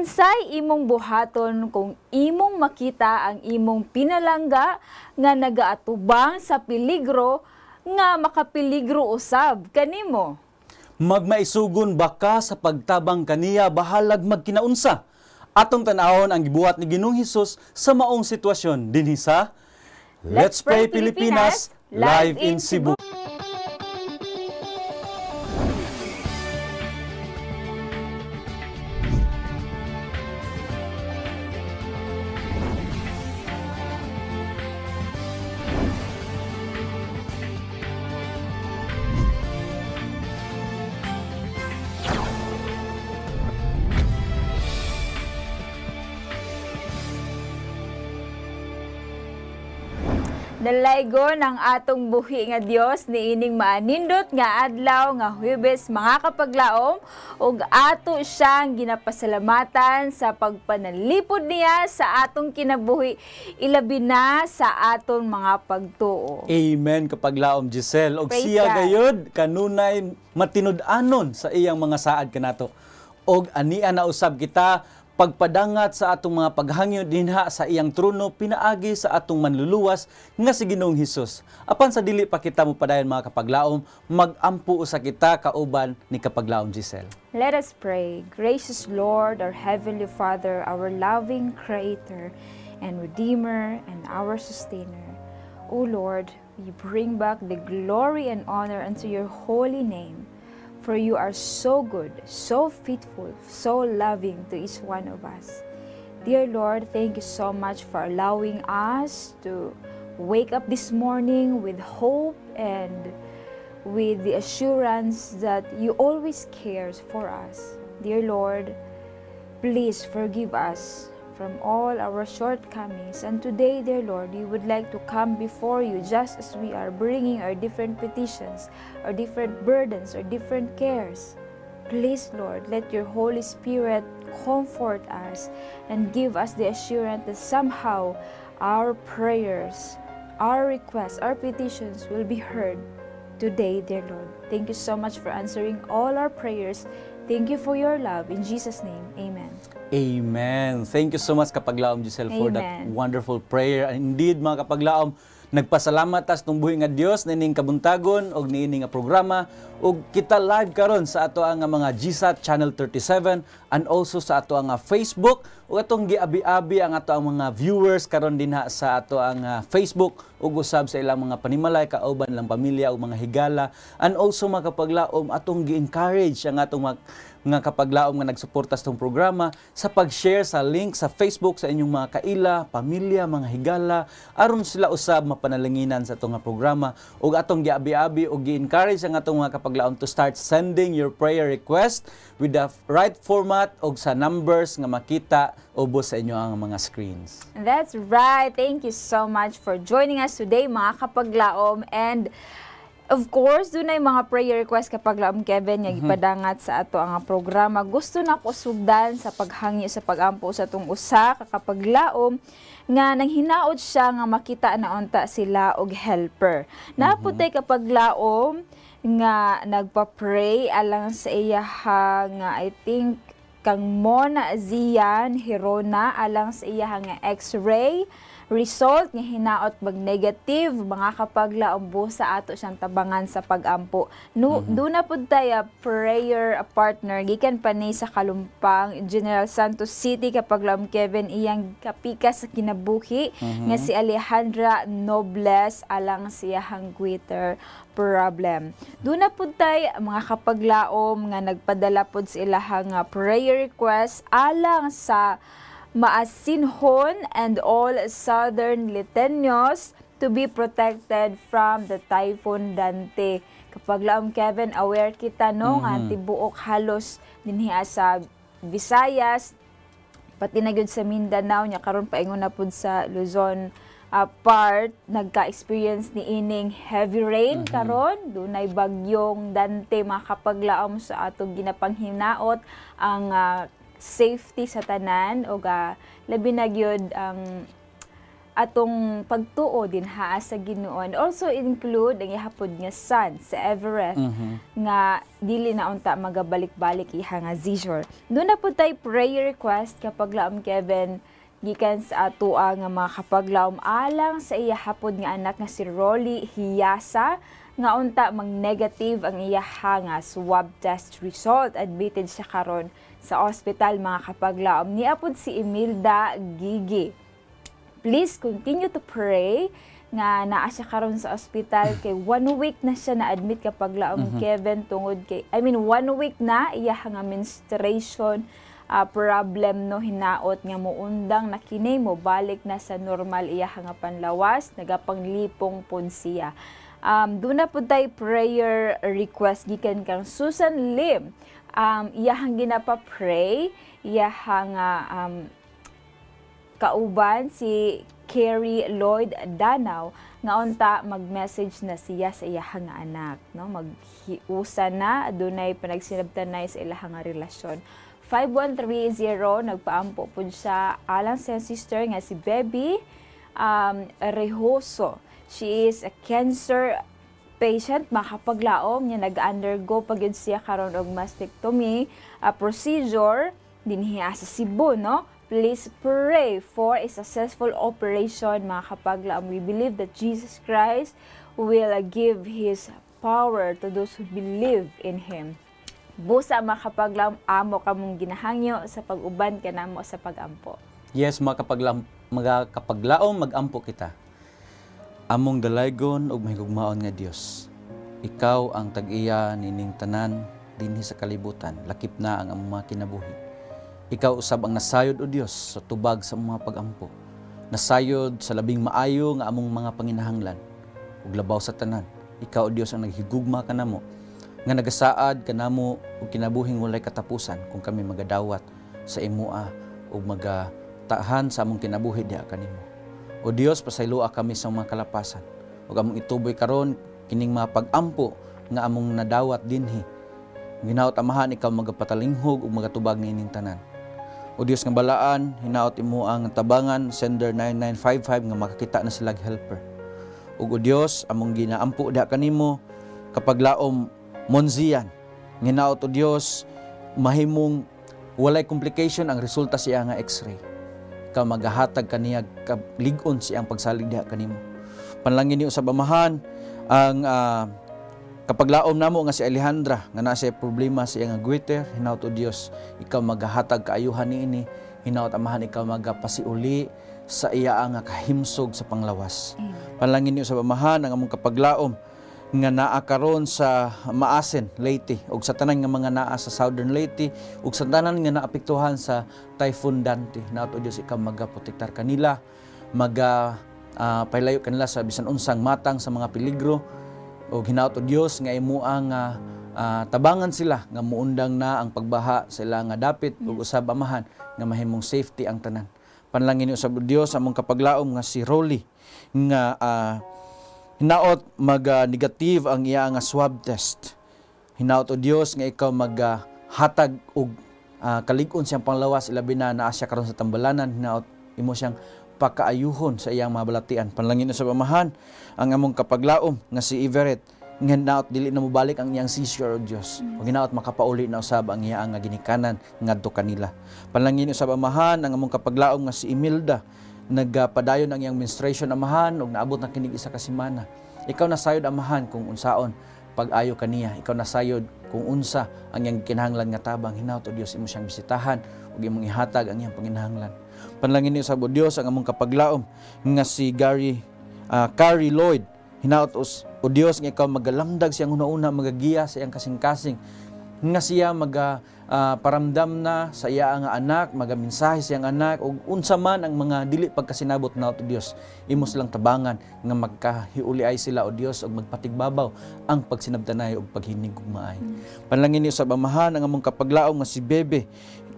Unsay imong buhaton kung imong makita ang imong pinalangga nga nagaatubang sa peligro nga makapeligro usab kanimo? Magmaisugon baka sa pagtabang kaniya bahalag magkinaunsa. Atong tanawon ang gibuhat ni Ginoong Hesus sa maong sitwasyon dinhi sa Let's Pray Pilipinas live in Cebu. Nalaygon ang atong buhi nga Dios niining maanindot nga adlaw nga Huwebes mga kapaglaom ug ato siyang ginapasalamatan sa pagpanalipod niya sa atong kinabuhi ilabi na sa aton mga pagtuo. Amen kapaglaom Giselle. Og Praise siya God. gayud kanunay matinud-anon sa iyang mga saad kanato. Og ania na usab kita pagpadangat sa atong mga paghangyo dinha sa iyang trono pinaagi sa atong manluluwas nga si Ginoong Hesus. Apan sa dili pa kita mo padayon mga kapaglaom, magampo sa kita kauban ni kapaglaom Giselle. Let us pray. Gracious Lord, our Heavenly Father, our loving Creator and Redeemer and our Sustainer. O Lord, we bring back the glory and honor unto your holy name. For you are so good, so faithful, so loving to each one of us. Dear Lord, thank you so much for allowing us to wake up this morning with hope and with the assurance that you always cares for us. Dear Lord, please forgive us from all our shortcomings. And today, dear Lord, we would like to come before you just as we are bringing our different petitions, our different burdens, our different cares. Please, Lord, let your Holy Spirit comfort us and give us the assurance that somehow our prayers, our requests, our petitions will be heard today, dear Lord. Thank you so much for answering all our prayers. Thank you for your love. In Jesus' name, amen. Amen. Thank you so much kapaglaom Giselle for that Amen. wonderful prayer. And indeed mga kapaglaom, nagpasalamat tas tung buhi nga Dios nining kabuntagon og niini nga programa ug kita live karon sa ato ang mga GSAT Channel 37 and also sa ato ang Facebook ug atong giabi-abi ang ato ang mga viewers karon dinha sa ato ang Facebook ug usab sa ilang mga panimalay kauban lang pamilya ug mga higala and also mga kapaglaom atong gi-encourage ang atong nga kapaglaom nga nagsuporta sa itong programa sa pag-share sa link sa Facebook sa inyong mga kaila, pamilya, mga higala aron sila usab mapanalanginan sa itong programa ug atong giabi-abi ug gi-encourage ang atong mga kapaglaom to start sending your prayer request with the right format ug sa numbers nga makita ubos sa inyo ang mga screens. That's right. Thank you so much for joining us today, mga kapaglaom. And of course, doon ay mga prayer request kapaglaom Kevin nga gipadangat sa ato ang programa. Gusto na ko sugdan sa paghangyo sa pagampo sa tong usa ka kapaglaom nga nanghinaot siya nga makita na unta sila og helper. Naputay kapaglaom nga nagpa-pray alang sa iya nga I think kang Mona Zian Hirona alang sa iya nga X-ray result nga hinaot mag-negative mga kapaglaom sa ato siyang tabangan sa pagampo. Doon na po tayo prayer partner gikan pa ni sa Kalumpang General Santos City kapaglaom Kevin iyang kapika sa kinabuhi nga si Alejandra Nobles alang siya hangguiter problem. Doon na po tayo mga kapaglaom nga nagpadala po sa ilahang prayer request alang sa Maasinhon and all southern Liteños to be protected from the Typhoon Dante. Kapaglaom Kevin, aware kita no nga tibuok halos dinhi sa Visayas pati na gyud sa Mindanao nya karon paingon na pud sa Luzon part nagka-experience ni ining heavy rain karon dunay bagyong Dante mga kapaglaom sa atong ginapanghinaot ang safety sa tanan o labi na gyud ang atong pagtuo din ha sa Ginoo. And also include ang ihapod nga son sa Everett nga dili na unta magabalik-balik iha nga seizure. Doon na po tayo prayer request kapag laom Kevin gikan sa atoa nga mga kapaglaom alang sa iya hapod nga anak nga si Rolly Hiyasa nga unta mag-negative ang iya nga swab test result. Admitted siya karon sa ospital mga kapaglaom. Niapod si Imelda Gigi. Please continue to pray nga naa siya karon sa ospital kay 1 week na siya na-admit kapag laom Kevin tungod kay 1 week na iya nga menstruation problem no hinaot nga muundang na kini mo balik na sa normal iya nga panlawas nagapanglipong pud siya. Doon na po tayo prayer request gikan kang Susan Lim. Iyahang ginapa-pray, iyahang kauban si Carrie Lloyd Danaw nga unta mag-message na siya sa iyahang anak. No? Maghiusa na, adunay panagsinabtanay sa ilahang relasyon. 5130, nagpaampo po siya alang sa sister nga si Baby Rehoso. She is a cancer patient, makapaglaom niya nag-undergo pagyud siya karon og mastectomy procedure dinhi sa Cebu, no? Please pray for a successful operation, mga kapaglaom. We believe that Jesus Christ will give His power to those who believe in Him. Busa mga kapaglaom, amo kamong ginahangyo sa pag-uban kanamo sa pag-ampo. Yes, mga kapaglaom, mag-ampo kita. Among dalaygon ug mahigugmaon nga Dios. Ikaw ang tag-iya nining tanan dinhi sa kalibutan. Lakip na ang among mga kinabuhi. Ikaw usab ang nasayod o Dios sa tubag sa mga pag-ampo. Nasayod sa labing maayo nga among mga panginahanglan ug labaw sa tanan. Ikaw o Dios ang naghigugma kanamo nga nagasaad kanamo og kinabuhing walay katapusan kung kami magadawat sa imua ug magatahan sa among kinabuhi diha kanimo. O Dios, pasaylua kami sa mga kalapasan ug among ituboy karon kining mga pag-ampo nga among nadawat dinhi. Ginaot amahan ikaw magapatalinghog ug magatubag niining tanan. O Dios nga balaan, hinaot imo ang tabangan sender 9955 nga makakita na sila helper. Ug o Dios, among ginaampo diha kanimo kapag laom Monzian. Hinaot o Dios, mahimong walay complication ang resulta siya nga x-ray. Ikaw magahatag kaniya kalig-on siyang pagsalig diha kanimo. Panalangin ni usab amahan ang kapag laom namo nga si Alejandra nga naa siya problema sa iyang goiter, hinaut o Dios, ikaw magahatag kaayuhan niini, hinaut amahan ikaw magapasiuli sa iya nga kahimsog sa panglawas. Panalangin niyo sa amahan ang among kapag laom nga naa karon sa Maasin, Leyte ug sa tanan nga mga naa sa Southern Leyte ug sa tanan nga naapektuhan sa Typhoon Dante. Hinaut o Dios, ikaw magaprotektar kanila, pailayo kanila sa bisan unsang matang sa mga peligro. O hinaut o Dios nga imo ang tabangan sila nga muundang na ang pagbaha sa ila nga dapit ug usab amahan nga mahimong safety ang tanan. Panalangin usab o Dios among kapaglaom nga si Rolly nga hinaot negative ang iya nga swab test. Hinaut o Dios nga ikaw maghatag og kalig-on siyang panglawas ilabi na naa siya karon sa tambalanan. Hinaot imo siyang pakaayuhon sa iyang mga balatian. Panalangin sa amahan ang among kapaglaom nga si Everett nga hinaot dili na mobalik ang iyang seizure o Dios. Ug hinaot makapauli na usab ang iya nga ginikanan ngadto kanila. Panalangin sa amahan ang among kapaglaom nga si Imelda nagpadayon ang iyang menstruation amahan ug naabot na kinig isa ka semana. Ikaw na sayod amahan kung unsaon pag-ayo kaniya. Ikaw na sayod kung unsa ang iyang kinahanglan nga tabang. Hinaot o Dios imo siyang bisitahan ug imong ihatag ang iyang panginahanglan. Panalangin niyo sa Dios ang among kapaglaom nga si Carrie Lloyd. Hinaot o Dios nga ikaw magalamdag siyang una-una magagiya sa iyang kasing-kasing nga siya paramdam na sa iya nga anak, magaminsahe siyang anak ug unsa man ang mga dili pagkasinabot na o Dios, imo silang tabangan nga magkahiuliay sila o Dios ug magpatigbabaw ang pagsinabtanay ug paghinig ug maay. Panalangin niyo sa amahan ang among kapaglaom nga si Bebe.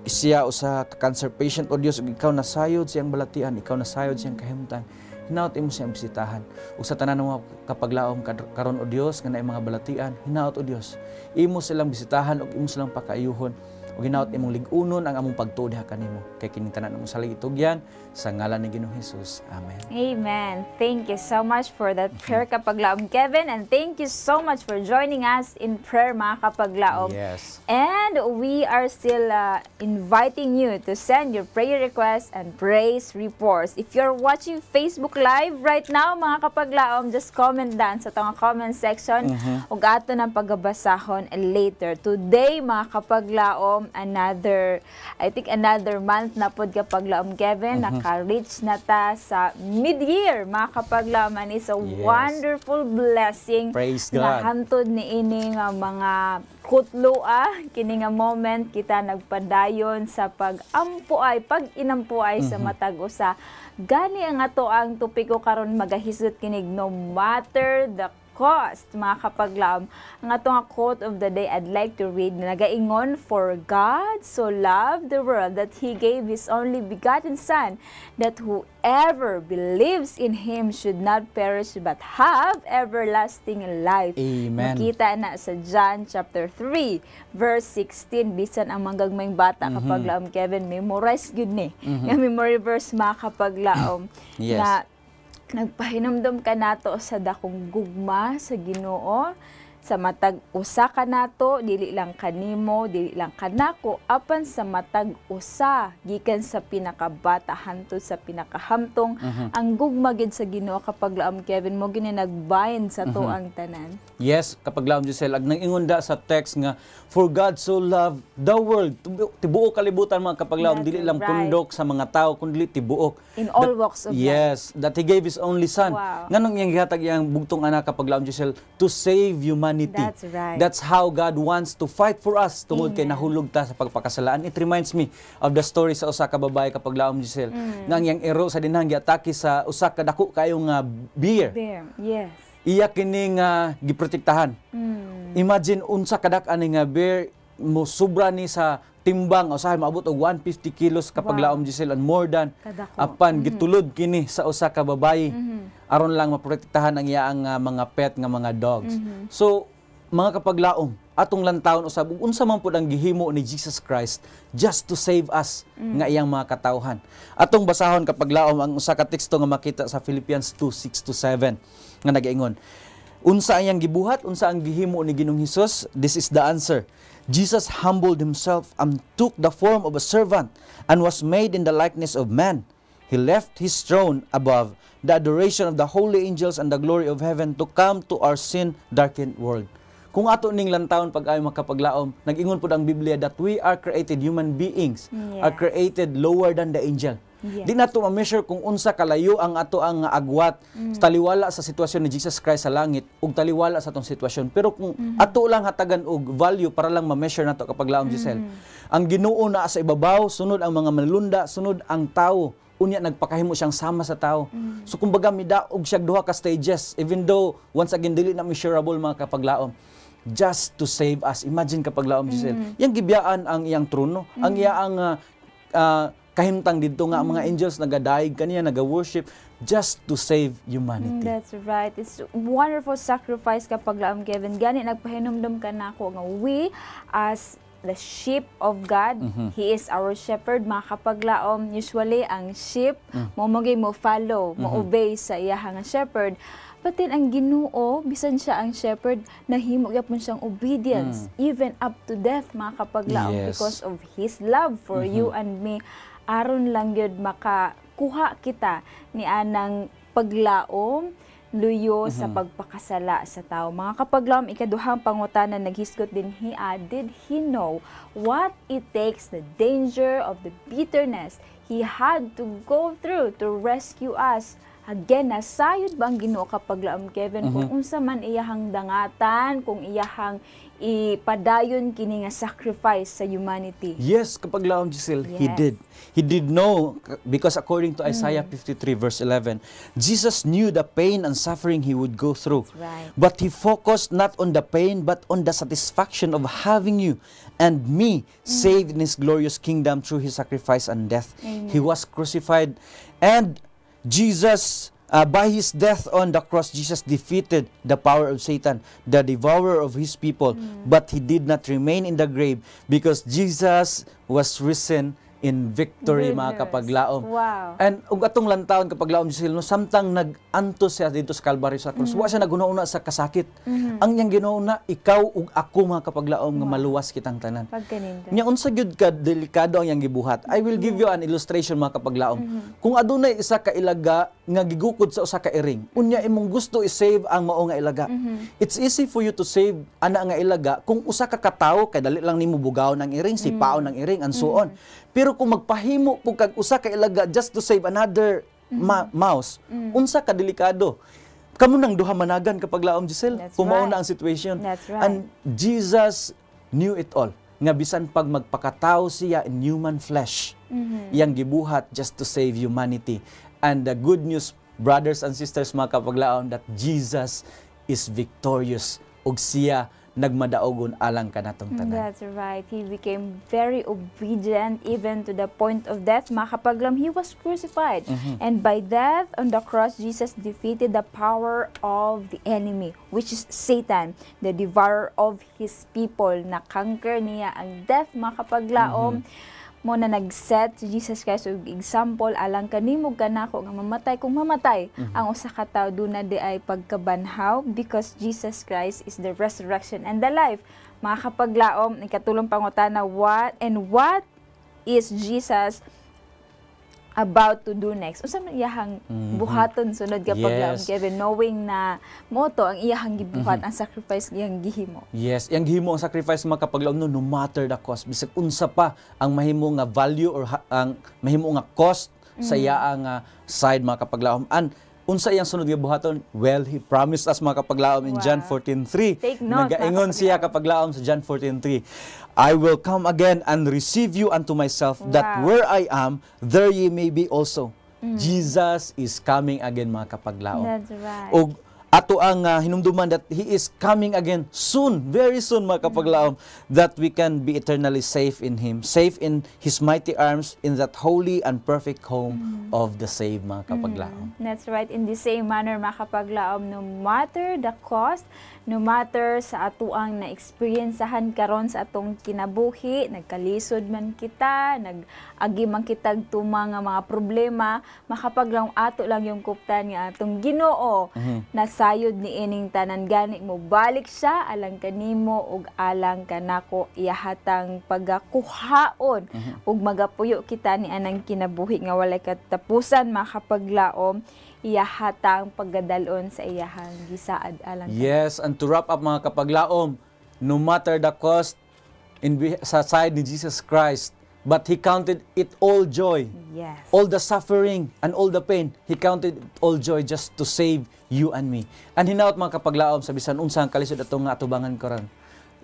Siya usa ka cancer patient o Dios ug ikaw nasayod siyang balatian, ikaw nasayod siyang kahimtang. Hinaot imo siyang bisitahan. Ug sa tanan nga kapaglaom karon o Dios nga naay mga balatian, hinaot o Dios, imo silang bisitahan ug imo silang pakaayuhon ug hinaot imong lig-unon ang among pagtuo diha kanimo. Kay kining tanan among saligtugyan sa ngalan ni Ginoong Hesus. Amen. Amen. Thank you so much for that prayer, Kapaglaom Kevin, and thank you so much for joining us in prayer, mga Kapaglaom. Yes. And we are still inviting you to send your prayer requests and praise reports. If you're watching Facebook Live right now, mga Kapaglaom, just comment down sa itong comment section ug ato ng pagbabasahon later. Today, mga Kapaglaom, another month na pod, Kapaglaom Kevin, naka-reach na ta sa mid-year, mga Kapaglaom, and it's a wonderful blessing. Praise God. Na hantod ni ining mga kutloa, kini nga moment kita nagpadayon sa pag-inampuay sa matag usa. Gani ang ato ang topiko karon magahisgot kinig, no matter the cost, mga Kapaglaom. Ang atong quote of the day I'd like to read, nagaingon, "For God so loved the world that He gave His only begotten Son, that whoever believes in Him should not perish but have everlasting life." Amen. Makita na sa John chapter 3, verse 16. Bisan ang manggagmayng bata, Kapaglaom Kevin, memorize yun ni. Yung memory verse, mga Kapaglaom. Yes. Na nagpahinumdum ka nato sa dakong gugma sa Ginoo, sa matag usa ka nato, dili lang kanimo, dili lang kanako, apan sa matag usa gikan sa pinakabata hantod sa pinakahamtong. Ang gugma gid sa Ginoo, Kapaglaom Kevin, mo gini nagbind sa to ang tanan. Yes, Kapaglaom Giselle, ag nangingon da sa text nga, "For God so loved the world." Tibuok kalibutan, mga Kapaglaom, That's dili lang right. pundok sa mga tao, kundi tibuok. In all walks of life. Yes, that He gave His only Son. Wow. Nganong iyang gihatag iyang bugtong anak, Kapaglaom Giselle, to save humanity. That's right. That's how God wants to fight for us tungod kay nahulog ta sa pagpakasalaan. It reminds me of the story sa usa ka babae, Kapaglaom Giselle, nga ang iyang ero sa dinhang giatake sa usa ka dako kayong bear. There, yes. Iya kining giprotektahan. Imagine unsa kadak-an nga bear mo sobra ni sa timbang, usahay maabot og 150 kilos, Kapaglaom Giselle, and more than Kadako. apan gitulod kini sa usa ka babayi aron lang maprotektahan ang iyaang mga pet nga mga dogs. So mga Kapaglaom, atong lantawon usab unsa man pud ang gihimo ni Jesus Christ just to save us nga iyang mga katawhan. Atong basahon, Kapaglaom, ang usa ka teksto nga makita sa Philippians 2:6-7 nga nagaingon, unsa iyang gibuhat, unsa ang gihimo ni Ginoong Hesus? This is the answer. Jesus humbled Himself and took the form of a servant and was made in the likeness of man. He left His throne above the adoration of the holy angels and the glory of heaven to come to our sin-darkened world. Kung ato ning lantawon pag-ayo, mga Kapaglaom, nag-ingon pud ang Biblia that we are created human beings, are created lower than the angel. Yes. Di nato ma-measure kung unsa kalayo ang ato ang agwat taliwala sa sitwasyon ni Jesus Christ sa langit ug taliwala sa atong sitwasyon. Pero kung ato lang hatagan og value para lang ma-measure nato, Kapaglaom Giselle, ang Ginoo na sa ibabaw, sunod ang mga manlulunda, sunod ang tawo, unya nagpakahimo siyang sama sa tao. So kumbaga midaog siya duha ka stages, even though once again dili na measurable, mga Kapaglaom, just to save us. Imagine, Kapaglaom Giselle, yang gibiyaan ang iyang trono, ang iyang kahimtang dito nga ang mga angels nagadaig kaniya, naga-worship just to save humanity. That's right. It's a wonderful sacrifice, Kapaglaom Kevin. Gani nagpahinumdum ka nako nga we as the sheep of God, He is our shepherd, mga Kapaglaom. Usually ang sheep mo follow, mo obey sa iyahang shepherd. But then ang Ginoo, bisan siya ang shepherd, nahimo gyapon siyang obedience even up to death, mga Kapaglaom, because of His love for you and me. Aron lang yun makakuha kita ni anang paglaom, luyo sa pagpakasala sa tao. Mga Kapaglaom, ikaduhang pangutanan naghisgot din did He know what it takes, the danger of the bitterness He had to go through to rescue us? Again, nasayod ba ang Ginoo, Kapaglaom Kevin, kung unsa man iyahang dangatan, kung iyahang ipadayon kini nga sacrifice sa humanity? Yes, Kapaglaom Giselle, He did. He did know, because according to Isaiah 53 verse 11, Jesus knew the pain and suffering He would go through. Right. But He focused not on the pain, but on the satisfaction of having you and me saved in His glorious kingdom through His sacrifice and death. Amen. He was crucified, and Jesus By his death on the cross, Jesus defeated the power of Satan, the devourer of his people. But he did not remain in the grave because Jesus was risen in victory, mga kapaglaom. Wow. And ug atong lantawon kapaglaom Giselle, no, samtang nag-anto siya dito sa Calvary sa cross, wa siya naguna-una sa kasakit. Ang iyang ginauna, ikaw ug ako, mga kapaglaom, nga maluwas kitang tanan. Pagkaninda. Nya unsa gyud ka delikado ang iyang gibuhat. I will give you an illustration, mga kapaglaom. Kung adunay isa ka ilaga nga gigukod sa usa ka iring, unya imong gusto i-save ang mao nga ilaga. It's easy for you to save ana nga ilaga kung usa ka katawo kay dali lang nimo bugawon ang iring, sipaon ang iring and so on. Pero kung magpahimo po kag usa ka ilaga just to save another mouse, unsa ka delikado. Kamo nang duha managan kapag laom Giselle, kung mao na ang situation. That's right. And Jesus knew it all. Nga bisan pag magpakatao siya in human flesh, iyang gibuhat just to save humanity. And the good news, brothers and sisters, mga kapaglaon, that Jesus is victorious ug siya nagmadaogon alang kanatong tanan. That's right. He became very obedient even to the point of death. Mga kapaglam, he was crucified. And by death on the cross, Jesus defeated the power of the enemy, which is Satan, the devourer of his people. Na-conquer niya ang death, mga kapaglaom. Mo na nag-set si Jesus Christ og example alang kanimo kanako nga mamatay kung mamatay ang usa ka tawo duna di ay pagkabanhaw, because Jesus Christ is the resurrection and the life. Mga kapaglaom, ikatulong pangutana, what is Jesus about to do next? Unsa man iyahang buhaton sunod kapag laom Kevin, knowing na moto ang iyahang gibuhat, ang sacrifice iyang gihimo. Yes, iyang gihimo ang sacrifice, mga kapaglaom, no matter the cost. Bisag unsa pa ang mahimo nga value or ang mahimo nga cost sa iyaang side, mga kapaglaom. And unsa iyang sunod nga buhaton? Well, he promised us, mga kapaglaom, in John 14:3. Take note, nagaingon siya kapaglaom sa John 14:3. I will come again and receive you unto myself, that where I am, there ye may be also. Jesus is coming again, mga kapaglaom. That's right. Og ato ang hinumduman that he is coming again soon, very soon, mga kapaglaom, that we can be eternally safe in him, safe in his mighty arms, in that holy and perfect home of the saved, mga kapaglaom. That's right. In the same manner, mga kapaglaom, no matter the cost, no matter sa atuang na-experiencehan karon sa atong kinabuhi, nagkalisod man kita, nag-agi man kita tumang nga mga problema, makapaglaong ato lang yung kuptan nga atong Ginoo, nasayod ni ining tanan, gani mo balik siya alang kanimo ug alang kanako, iyahatang pagakuhaon ug magapuyo kita ni anang kinabuhi nga walay katapusan, makapaglaom, iyahatang paggadalon sa iyahang gisaad alang. Yes, and to wrap up, mga kapaglaom, no matter the cost sa side ni Jesus Christ, but he counted it all joy. Yes. All the suffering and all the pain, he counted it all joy just to save you and me. And hinaut, mga kapaglaom, sa bisan unsang kalisod atong nga atubangan karon.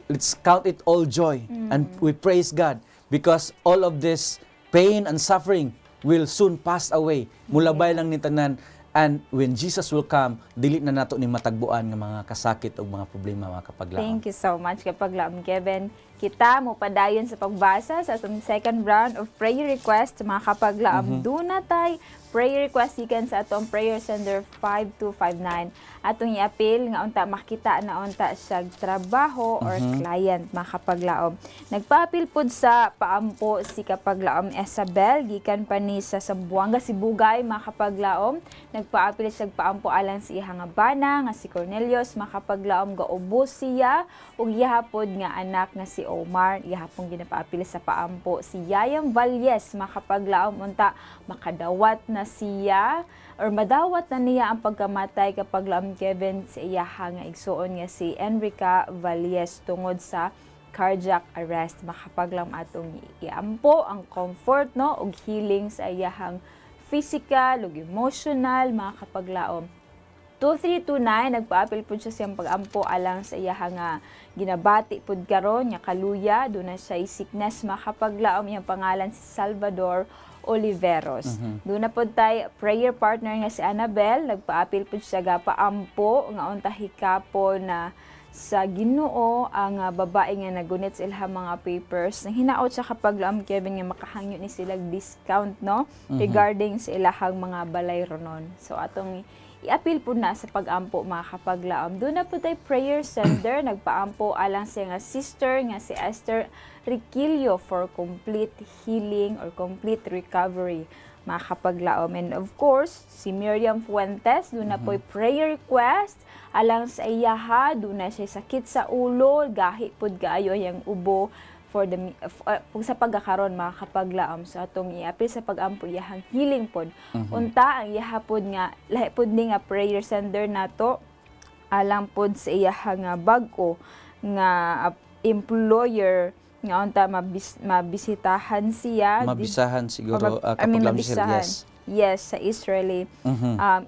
Let's count it all joy and we praise God because all of this pain and suffering will soon pass away. Mulabay lang ni tanan. And when Jesus will come, dili na nato ni matagbuan ng mga kasakit o mga problema, mga kapaglaom. Thank you so much, kapaglaom Kevin. Kita mo padayon sa pagbasa sa atong second round of prayer request, mga kapaglaom. Duna tay prayer request ikan sa atong prayer sender 5259. Atong i-appeal nga unta makita na unta siya trabaho or client, mga kapaglaom. Nagpa-appeal pud sa paampo si kapaglaom Isabel gikan pa ni sa Sambuanga, Sibugay, mga kapaglaom. Nagpa-appeal siya paampo alang si ihang bana nga si Cornelius, mga kapaglaom, gaubos siya ug gihapon nga anak nga si Omar. Gihapon ginapa-appeal sa paampo si Yayang Valles, mga kapaglaom, unta makadawat na siya or madawat na niya ang pagkamatay kapag laom Kevin sa iyahang igsuon nga si Enrica Valles tungod sa cardiac arrest. Makapaglam atong iampo ang comfort, no, ug healing sa iyahang physical ug emotional, mga kapaglaom. 2329 nagpa-appeal pud siya siyang pag-ampo alang sa iyahang ginabati pud karon nga kaluya, dunay siya sickness, mga kapaglaom. Iyang pangalan si Salvador Oliveros. Doon na po tayo prayer partner nga si Annabel, nagpa-appeal po siya paampo nga unta hikapo na sa Ginoo ang babae nga nagunit sa ilha mga papers nang hinaot siya kapag laom Kevin nga makahangyo ni sila discount no regarding sa ilahang mga balay ronon. So atong i-appeal po na sa pag-ampo mga kapaglaom. Doon na po tayo prayer center nagpaampo alang siya nga sister nga si Esther Riquillo for complete healing or complete recovery mga kapaglaom. And of course, si Miriam Fuentes, doon na po prayer request alang sa iyaha, doon na siya sakit sa ulo, gahi pod kaayo yang ubo for the sa pagkakaroon mga kapaglaom. So atong i-appeal sa pag-ampo iyahang healing pod. Unta ang iyaha pod nga lahi pod ni nga prayer center nato alang pod sa iyahang bag-o nga employer nga unta mabisitahan siya. Mabisahan siguro kapag mabisahan. Yes, sa Israeli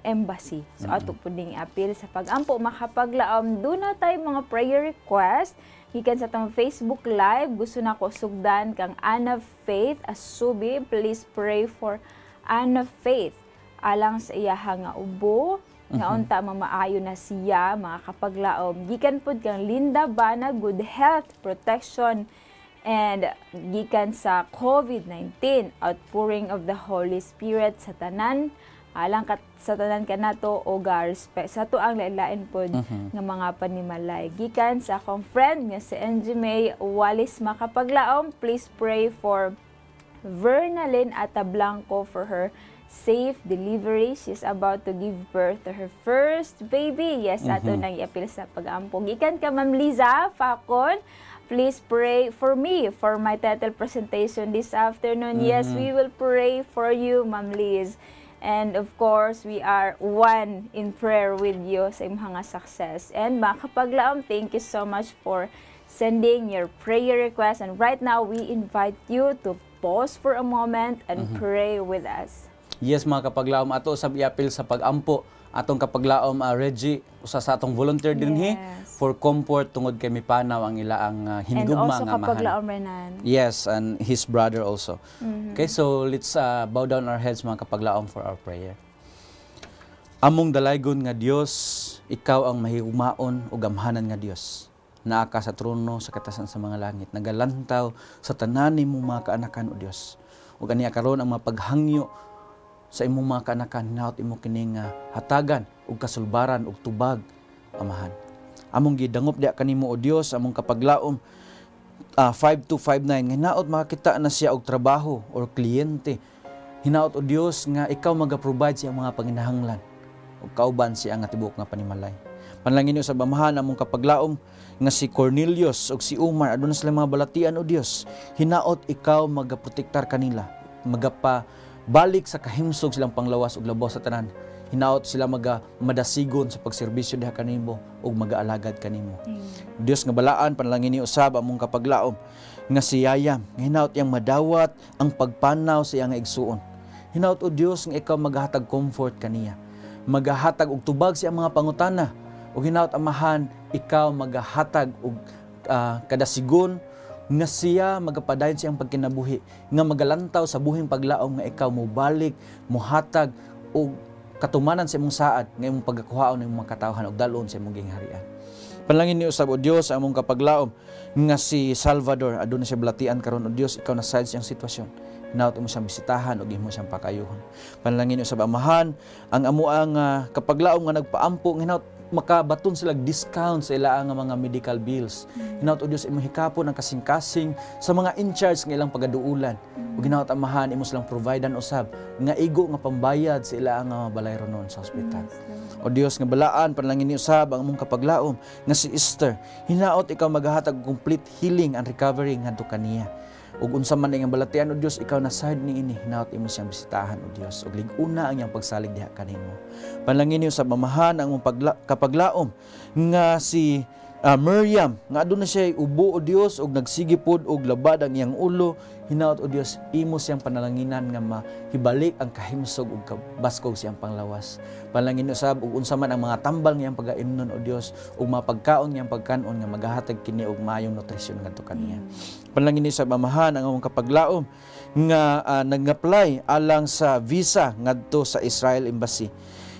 embassy. So ato po ding appeal sa pag-ampo makapaglaom. Doon na tayo mga prayer request. Gikan sa tong Facebook Live, gusto na ko sugdan kang Anna Faith Asubi. Please pray for Anna Faith. Alang sa iyaha nga ubo, nga unta mamaayo na siya mga kapaglaom. Gikan pod kang Linda Bana, good health, protection, and gikan sa COVID-19, outpouring of the Holy Spirit sa tanan, alang sa tanan kanato o respect sa to ang lain-lain pod nga mga panimalay. Gikan sa akong friend nga si NG May Walis makapaglaom, please pray for Vernalyn Atablanco for her safe delivery. She's about to give birth to her first baby. Yes, ato nang i-appeal sa pag-ampo. Gikan ka Ma'am Liza Facon, please pray for me for my title presentation this afternoon. Yes, we will pray for you, Ma'am Liz. And of course, we are one in prayer with you sa imong nga success. And mga kapaglaom, thank you so much for sending your prayer request. And right now, we invite you to pause for a moment and pray with us. Yes, mga kapaglaom, ato sab i-appeal sa pag-ampo atong kapaglaom Reggie usa sa atong volunteer dinhi for comfort tungod kay mipanaw ang ila ang hinigugma nga kapaglaom Renan. Yes, and his brother also. Okay, so let's bow down our heads mga kapaglaom for our prayer. Among dalaygon nga Dios, ikaw ang mahigugmaon ug gamhanan nga Dios. Naa ka sa trono sa katasan sa mga langit, nagalantaw sa tanan nimong mga kaanakan o Dios. Ug aniya karon ang mapaghangyo sa imong mga kaanakan, hinaot imo kining hatagan ug kasulbaran ug tubag, Amahan. Among gidangop diha kanimo o Dios, among kapaglaom 5259 hinaot makakita na siya og trabaho or kliyente. Hinaot o Dios nga ikaw maga-provide siya mga panginahanglan ug kauban siya nga tibuok nga panimalay. Panalangin sa Amahan among kapaglaom nga si Cornelius ug si Umar aduna sila mga balatian o Dios. Hinaot ikaw magaprotektar kanila, balik sa kahimsog silang panglawas ug labaw sa tanan. Hinaot sila madasigon sa pagserbisyo diha kanimo ug mag-aalagad kanimo. Dios nga balaan, panalangin ni usab among kapaglaom nga si Yayam, hinaot iyang madawat ang pagpanaw sa iyang igsuon. Hinaot o Dios nga ikaw maghatag comfort kaniya, magahatag og tubag sa iyang mga pangutana, ug hinaot Amahan ikaw magahatag og kadasigon nga siya magapadayon siyang pagkinabuhi, nga magalantaw sa buhing paglaom nga ikaw mo balik, muhatag o katumanan sa imong saad nga imong pagkakuhaon ng mga katawhan og dalon sa imong gingharian. Panalangin ni usab o Dios among kapaglaom nga si Salvador aduna siya balatian karon o Dios, ikaw na side siyang sitwasyon. Hinaot imo siyang bisitahan ug imo siyang pakayuhon. Panalangin ni usab Amahan ang amuang kapaglaom nga nagpaampo hinaot makabaton sila discount sa ilaang mga medical bills. Hinaot o Dios imo hikapon ang kasing-kasing sa mga in-charge nga ilang pagaduulan. Ug hinaot Amahan imo silang providean usab nga igo nga pambayad sa ilaang mga balay ronon sa ospital. O Dios nga balaan, panalangin ni usab ang among kapaglaom nga si Esther. Hinaot ikaw maghatag complete healing and recovery ngadto kaniya. Ug unsa man ang balatian o Dios, ikaw na side ni ini, hinaot imo siyang bisitahan o Dios ug lig-una ang iyang pagsalig diha kanimo. Panalangin niyo sa Amahan ang kapaglaom nga si Miriam nga aduna siya ubo o Dios ug nagsigipod og labad ang iyang ulo. Hinaot o Dios imo siyang panalanginan nga mahibalik ang kahimsog ug kabaskog siyang panglawas. Panalangin usab ug unsa man ang mga tambal nga iyang pagaimnon o Dios ug mapagkaon nga iyang pagkanon nga magahatag kini og maayong nutrisyon ngadto kaniya. Panalangin usab Amahan ang among kapaglaom nga nag-apply alang sa visa ngadto sa Israel Embassy.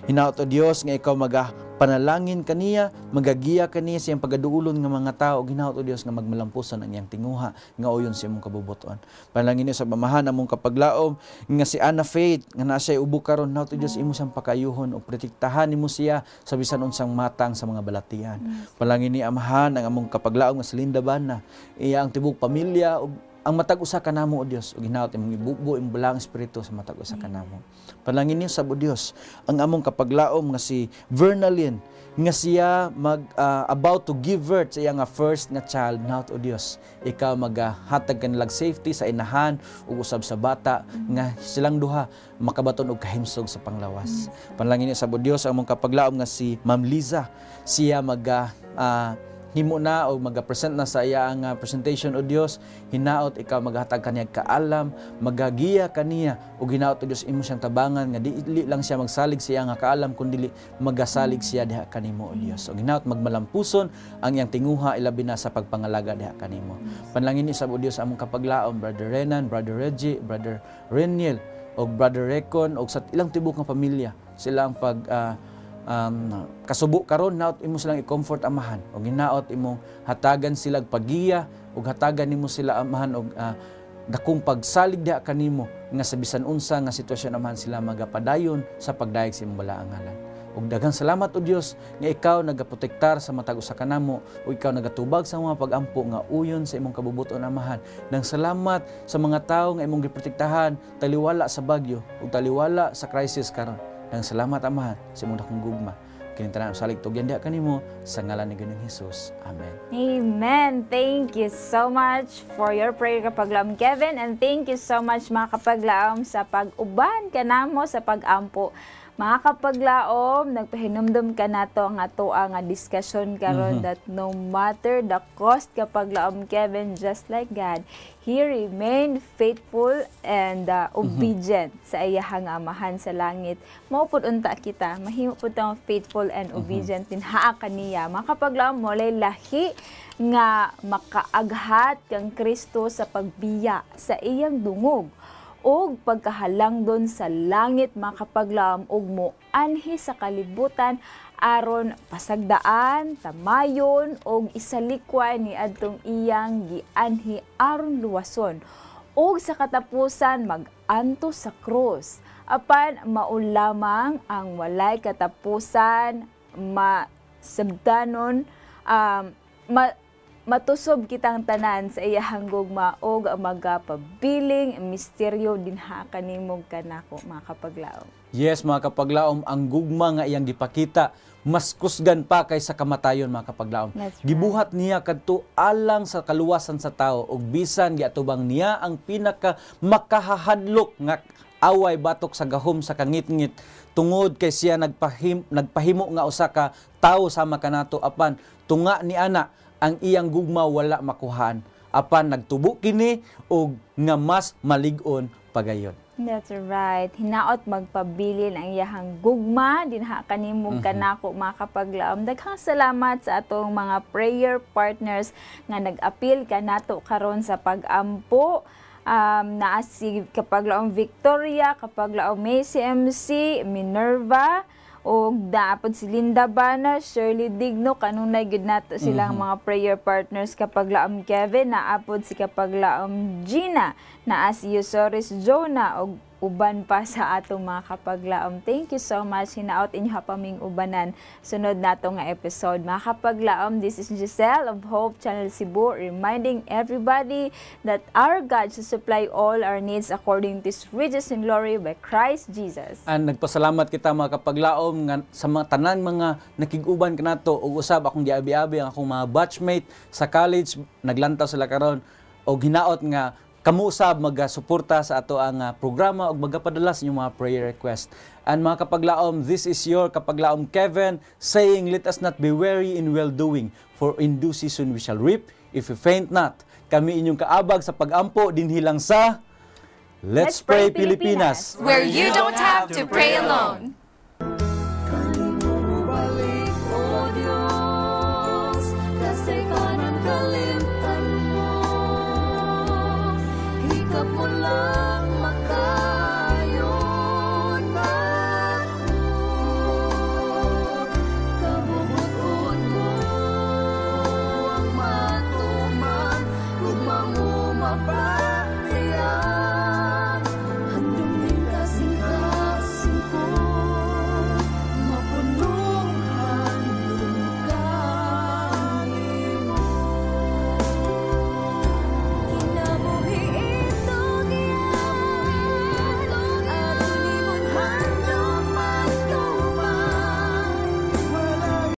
Hinaot o Dios nga ikaw panalangin kaniya, magagiya kaniya sa iyang pagaduulon nga mga tao. Hinaot o Dios nga magmalampusan ang iyang tinguha nga uyon sa imong kabubuton. Panalangin niyo sa pamahan among kapaglaom nga si Anna Faith nga naa siya ubo karon. Hinaot o Dios imo siyang pakayuhon o protektahan nimo siya sa bisan unsang matang sa mga balatian. Panalangin ni amahan ang among kapaglaom nga si Linda Bana, iya ang tibok pamilya o ang matag usa kanamo o Dios ug hinaot imong ibubo imong bulang espiritu sa matag usa kanamo. Panalangin niyo sa Dios ang among kapaglaom nga si Vernalyn nga siya about to give birth sa iya nga first nga child. Hinaot o Dios ikaw maghatag kanilang safety sa inahan ug usab sa bata nga silang duha makabaton og kahimsog sa panglawas. Panalangin niyo sa Dios ang among kapaglaom nga si Ma'am Liza, siya himo na o mag-present na sa iya ang presentation o Dios. Hinaot ikaw maghatag kaniya kaalam, magagiya kaniya o hinaot o Dios imo siyang tabangan nga dili lang siya magsalig sa iya nga kaalam kundi magasalig siya diha kanimo o Dios. O hinaot magmalampuson ang iyang tinguha ilabi na sa pagpangalaga diha kanimo. Panalangin ni sa o Dios among kapaglaom Brother Renan, Brother Reggie, Brother Reniel o Brother Recon o sa ilang tibok nga pamilya. Sila ang kasubo karon, hinaot imo silang i-comfort amahan o hinaot imong hatagan sila pagiya o hatagan nimo sila amahan og dakong pagsalig diha kanimo nga sa bisan unsa nga sitwasyon amahan sila magapadayon sa pagdayeg sa imong balaang ngalan. Ug daghang salamat o Dios nga ikaw nagaprotektar sa matag usa kanamo o ikaw nagatubag sa mga pagampo nga uyon sa imong kabubuton amahan. Nang salamat sa mga tawo nga imong giprotektahan taliwala sa bagyo ug taliwala sa crisis karon. Nang salamat amahan sa imong dakong gugma. Kini tanan salig tugyan diha kanimo sa ngalan ni Ginoong Hesus. Amen. Amen. Thank you so much for your prayer kapaglaom Kevin, and thank you so much mga kapaglaom sa pag-uban kanamo sa pag-ampo. Mga kapaglaom, nagpahinumdum ka nato ang ato nga discussion karon that no matter the cost kapaglaom Kevin, just like God, He remained faithful and obedient sa iyahang amahan sa langit. Mao pud unta kita, mahimo pud tang faithful and obedient din haa kaniya. Mga kapaglaom, walay lahi nga makaaghat kang Kristo sa pagbiya sa iyang dungog og pagkahalang don sa langit mga kapaglaom ug moanhi sa kalibutan aron pasagdaan, tamayon og isalikwan ni adtong iyang gianhi aron luwason ug sa katapusan mag-anto sa krus apan mao lamang ang walay katapusan masabdanon matusob kitang tanan sa iyahang gugma og magapabiling misteryo dinha kanimong kanako mga kapaglaom. Yes mga kapaglaom, ang gugma nga iyang gipakita mas kusgan pa kaysa kamatayon mga kapaglaom. Right. Gibuhat niya kadto alang sa kaluwasan sa tao ug bisan giatubang niya ang pinaka makahahadlok nga away batok sa gahom sa kangit-ngit tungod kay siya nagpahimo nga usa ka tawo sama kanato apan tunga ni ana ang iyang gugma wala makuhaan apan nagtubo kini og nga mas malig-on pagayon. That's right. Hinaot magpabilin ang iyahang gugma dinha kanimong kanako mga kapaglaom. Daghang salamat sa atong mga prayer partners nga nag-apil kanato karon sa pag-ampo. Naa si kapaglaom Victoria, kapaglaom Macy MC, Minerva, o daapod si Linda Bana, Shirley Digno, kanunay gud nato silang mga prayer partners kapaglaom Kevin, naapod si kapaglaom Gina, naa si Yosoris Jonah, o uban pa sa atong mga kapaglaom. Thank you so much. Hinaot inyo paming ubanan. Sunod nato nga episode. Mga kapaglaom, this is Giselle of Hope Channel Cebu, reminding everybody that our God should supply all our needs according to His riches and glory by Christ Jesus. And nagpasalamat kita mga kapaglaom nga sa mga tanan mga nakig-uban kanato ug usab akong giabi-abi ang akong mga batchmate sa college, naglantaw sila karon og hinaot nga kamo usab magasuporta sa ato ang programa ug magapadala sa inyong mga prayer request. And mga kapaglaom, this is your kapaglaom Kevin saying, let us not be weary in well-doing, for in due season we shall reap if we faint not. Kami inyong kaabag sa pag-ampo dinhi lang sa Let's Pray Pilipinas, where you don't have to pray alone.